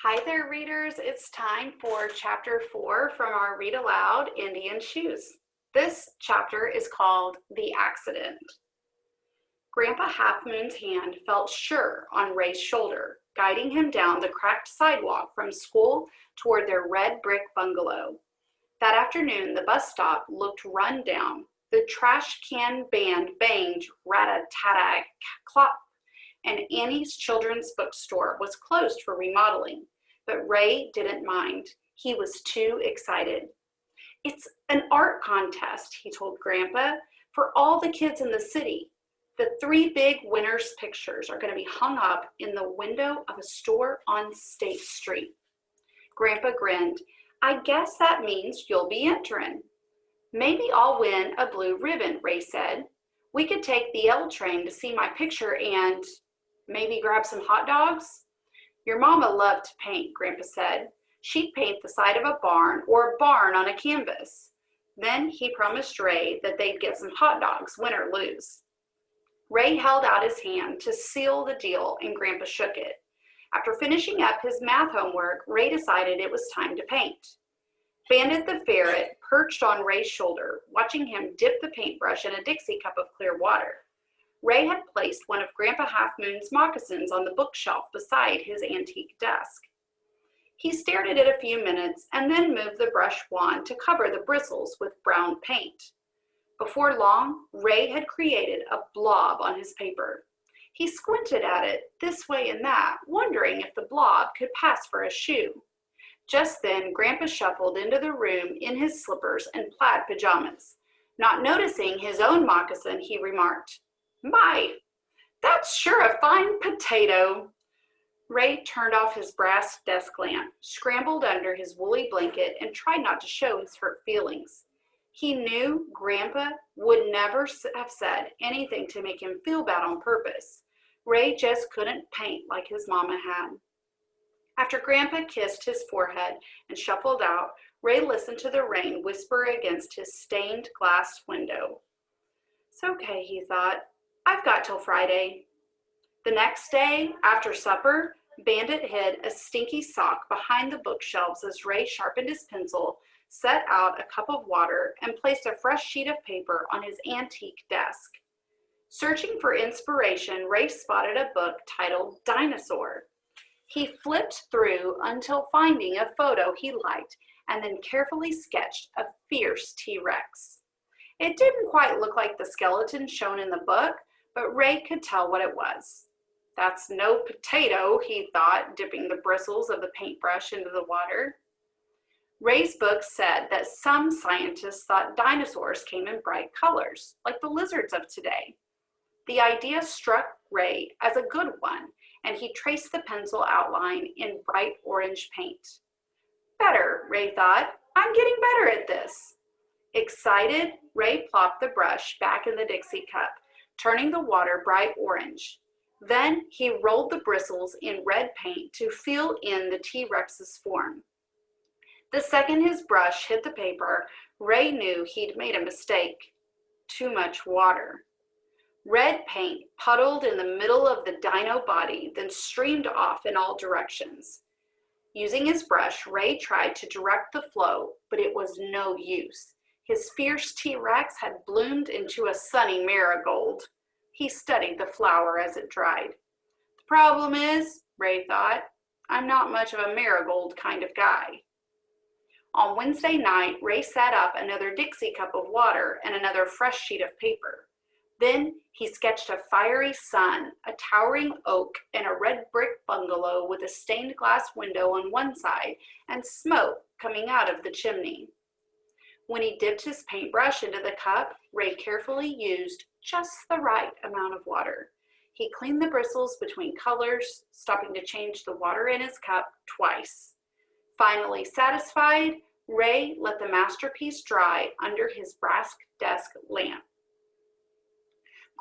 Hi there, readers. It's time for Chapter 4 from our Read Aloud Indian Shoes. This chapter is called The Accident. Grandpa Half Moon's hand felt sure on Ray's shoulder, guiding him down the cracked sidewalk from school toward their red brick bungalow. That afternoon, the bus stop looked run down. The trash can band banged rat-a-tat-a-clop, and Annie's children's bookstore was closed for remodeling. But Ray didn't mind. He was too excited. "It's an art contest," he told Grandpa, "for all the kids in the city. The 3 big winners' pictures are going to be hung up in the window of a store on State Street." Grandpa grinned. "I guess that means you'll be entering." "Maybe I'll win a blue ribbon," Ray said. "We could take the L train to see my picture and maybe grab some hot dogs." "Your mama loved to paint," Grandpa said. "She'd paint the side of a barn or a barn on a canvas." Then he promised Ray that they'd get some hot dogs, win or lose. Ray held out his hand to seal the deal, and Grandpa shook it. After finishing up his math homework, Ray decided it was time to paint. Bandit the ferret perched on Ray's shoulder, watching him dip the paintbrush in a Dixie cup of clear water. Ray had placed one of Grandpa Half Moon's moccasins on the bookshelf beside his antique desk. He stared at it a few minutes and then moved the brush wand to cover the bristles with brown paint. Before long, Ray had created a blob on his paper. He squinted at it this way and that, wondering if the blob could pass for a shoe. Just then, Grandpa shuffled into the room in his slippers and plaid pajamas. Not noticing his own moccasin, he remarked, "My, that's sure a fine potato." Ray turned off his brass desk lamp, scrambled under his woolly blanket, and tried not to show his hurt feelings. He knew Grandpa would never have said anything to make him feel bad on purpose. Ray just couldn't paint like his mama had. After Grandpa kissed his forehead and shuffled out, Ray listened to the rain whisper against his stained glass window. "It's okay," he thought. "I've got till Friday." The next day, after supper, Bandit hid a stinky sock behind the bookshelves as Ray sharpened his pencil, set out a cup of water, and placed a fresh sheet of paper on his antique desk. Searching for inspiration, Ray spotted a book titled Dinosaur. He flipped through until finding a photo he liked and then carefully sketched a fierce T-Rex. It didn't quite look like the skeleton shown in the book, but Ray could tell what it was. "That's no potato," he thought, dipping the bristles of the paintbrush into the water. Ray's book said that some scientists thought dinosaurs came in bright colors, like the lizards of today. The idea struck Ray as a good one, and he traced the pencil outline in bright orange paint. "Better," Ray thought. "I'm getting better at this." Excited, Ray plopped the brush back in the Dixie cup, turning the water bright orange. Then he rolled the bristles in red paint to fill in the T-Rex's form. The second his brush hit the paper, Ray knew he'd made a mistake. Too much water. Red paint puddled in the middle of the dino body, then streamed off in all directions. Using his brush, Ray tried to direct the flow, but it was no use. His fierce T-Rex had bloomed into a sunny marigold. He studied the flower as it dried. "The problem is," Ray thought, "I'm not much of a marigold kind of guy." On Wednesday night, Ray sat up another Dixie cup of water and another fresh sheet of paper. Then he sketched a fiery sun, a towering oak, and a red brick bungalow with a stained glass window on one side and smoke coming out of the chimney. When he dipped his paintbrush into the cup, Ray carefully used just the right amount of water. He cleaned the bristles between colors, stopping to change the water in his cup twice. Finally satisfied, Ray let the masterpiece dry under his brass desk lamp.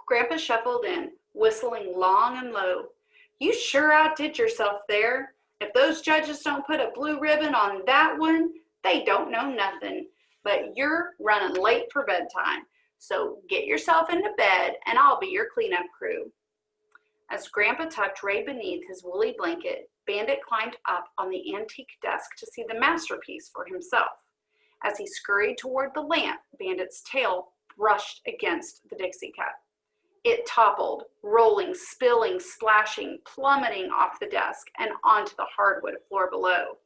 Grandpa shuffled in, whistling long and low. "You sure outdid yourself there. If those judges don't put a blue ribbon on that one, they don't know nothing. But you're running late for bedtime, so get yourself into bed and I'll be your cleanup crew." As Grandpa tucked Ray beneath his woolly blanket, Bandit climbed up on the antique desk to see the masterpiece for himself. As he scurried toward the lamp, Bandit's tail brushed against the Dixie cup. It toppled, rolling, spilling, splashing, plummeting off the desk and onto the hardwood floor below.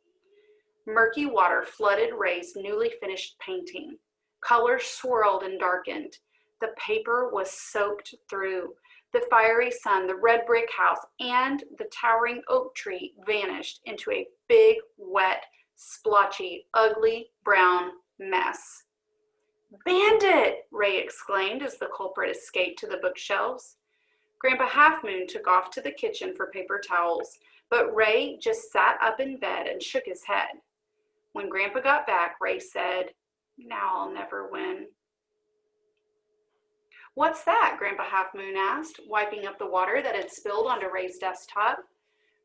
Murky water flooded Ray's newly finished painting. Colors swirled and darkened. The paper was soaked through. The fiery sun, the red brick house, and the towering oak tree vanished into a big, wet, splotchy, ugly, brown mess. "Bandit!" Ray exclaimed as the culprit escaped to the bookshelves. Grandpa Half Moon took off to the kitchen for paper towels, but Ray just sat up in bed and shook his head. When Grandpa got back, Ray said, "Now I'll never win." "What's that?" Grandpa Half Moon asked, wiping up the water that had spilled onto Ray's desktop.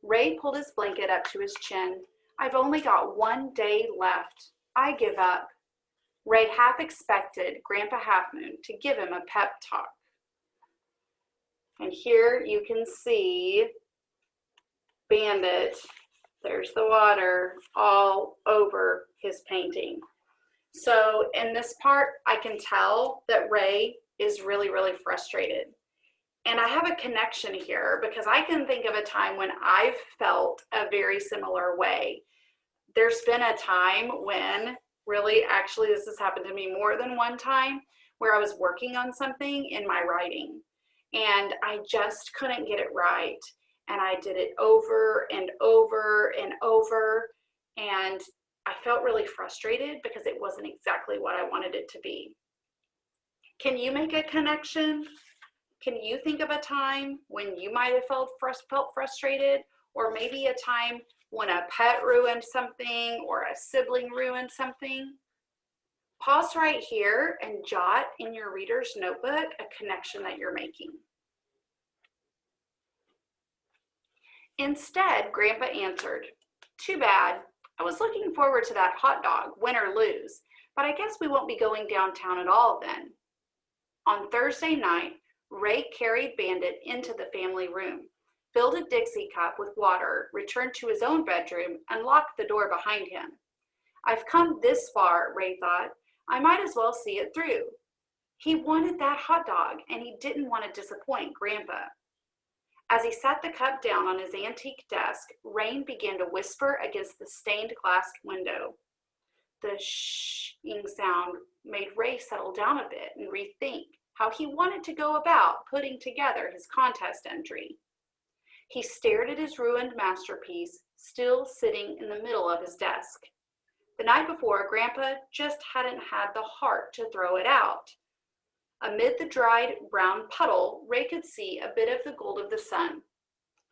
Ray pulled his blanket up to his chin. "I've only got 1 day left. I give up." Ray half expected Grandpa Half Moon to give him a pep talk. And here you can see Bandit, there's the water, all over his painting. So in this part, I can tell that Ray is really, really frustrated. And I have a connection here because I can think of a time when I've felt a very similar way. There's been a time when, really, actually, this has happened to me more than one time, where I was working on something in my writing and I just couldn't get it right. And I did it over and over and over. And I felt really frustrated because it wasn't exactly what I wanted it to be. Can you make a connection? Can you think of a time when you might have felt frustrated, or maybe a time when a pet ruined something or a sibling ruined something? Pause right here and jot in your reader's notebook a connection that you're making. Instead, Grandpa answered, "Too bad. I was looking forward to that hot dog, win or lose, but I guess we won't be going downtown at all then." On Thursday night, Ray carried Bandit into the family room, filled a Dixie cup with water, returned to his own bedroom, and locked the door behind him. "I've come this far," Ray thought. "I might as well see it through." He wanted that hot dog, and he didn't want to disappoint Grandpa. As he set the cup down on his antique desk, rain began to whisper against the stained glass window. The shing sound made Ray settle down a bit and rethink how he wanted to go about putting together his contest entry. He stared at his ruined masterpiece, still sitting in the middle of his desk. The night before, Grandpa just hadn't had the heart to throw it out. Amid the dried brown puddle, Ray could see a bit of the gold of the sun,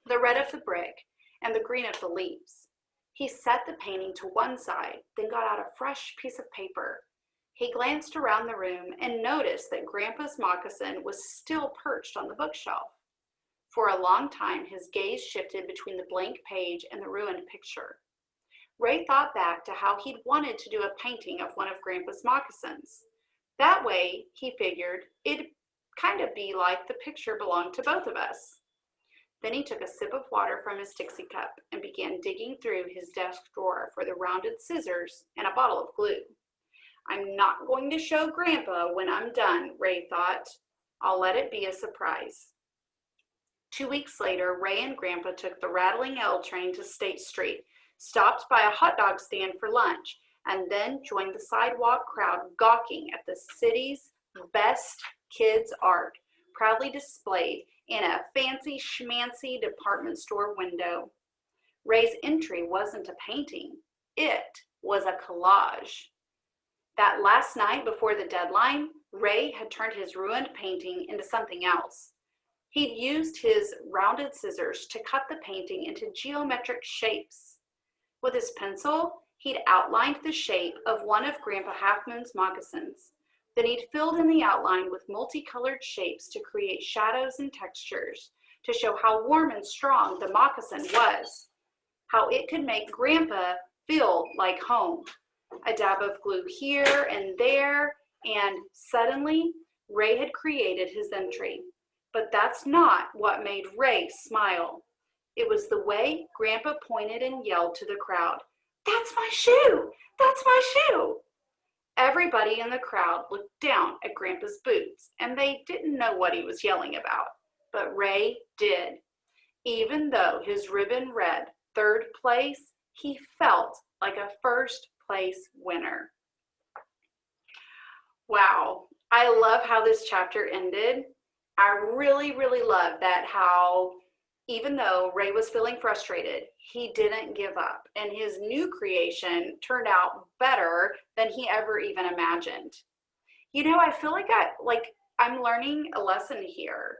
the red of the brick, and the green of the leaves. He set the painting to one side, then got out a fresh piece of paper. He glanced around the room and noticed that Grandpa's moccasin was still perched on the bookshelf. For a long time, his gaze shifted between the blank page and the ruined picture. Ray thought back to how he'd wanted to do a painting of one of Grandpa's moccasins. That way, he figured, it'd kind of be like the picture belonged to both of us. Then he took a sip of water from his Dixie cup and began digging through his desk drawer for the rounded scissors and a bottle of glue. "I'm not going to show Grandpa when I'm done," Ray thought. "I'll let it be a surprise." 2 weeks later, Ray and Grandpa took the rattling L train to State Street, stopped by a hot dog stand for lunch, and then joined the sidewalk crowd gawking at the city's best kids' art, proudly displayed in a fancy schmancy department store window. Ray's entry wasn't a painting, it was a collage. That last night before the deadline, Ray had turned his ruined painting into something else. He'd used his rounded scissors to cut the painting into geometric shapes. With his pencil, he'd outlined the shape of one of Grandpa Half Moon's moccasins. Then he'd filled in the outline with multicolored shapes to create shadows and textures to show how warm and strong the moccasin was, how it could make Grandpa feel like home. A dab of glue here and there, and suddenly Ray had created his entry. But that's not what made Ray smile. It was the way Grandpa pointed and yelled to the crowd, "That's my shoe! That's my shoe!" Everybody in the crowd looked down at Grandpa's boots, and they didn't know what he was yelling about. But Ray did. Even though his ribbon read third place, he felt like a first place winner. Wow, I love how this chapter ended. I really, really love that how even though Ray was feeling frustrated, he didn't give up, and his new creation turned out better than he ever even imagined. You know, I feel like I'm learning a lesson here.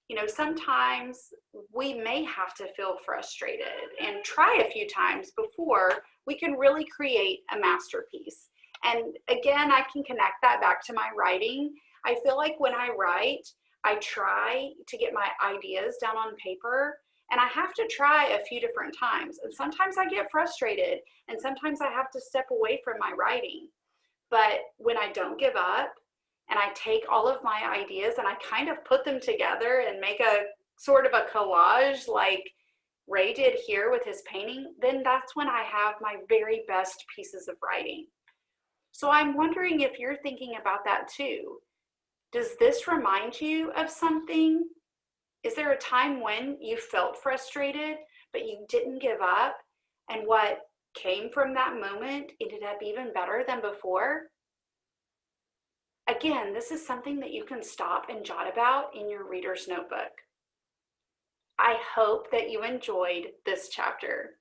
You know, sometimes we may have to feel frustrated and try a few times before we can really create a masterpiece. And again, I can connect that back to my writing. I feel like when I write, I try to get my ideas down on paper, and I have to try a few different times. And sometimes I get frustrated, and sometimes I have to step away from my writing. But when I don't give up, and I take all of my ideas and I kind of put them together and make a sort of a collage like Ray did here with his painting, then that's when I have my very best pieces of writing. So I'm wondering if you're thinking about that too. Does this remind you of something? Is there a time when you felt frustrated, but you didn't give up, and what came from that moment ended up even better than before? Again, this is something that you can stop and jot about in your reader's notebook. I hope that you enjoyed this chapter.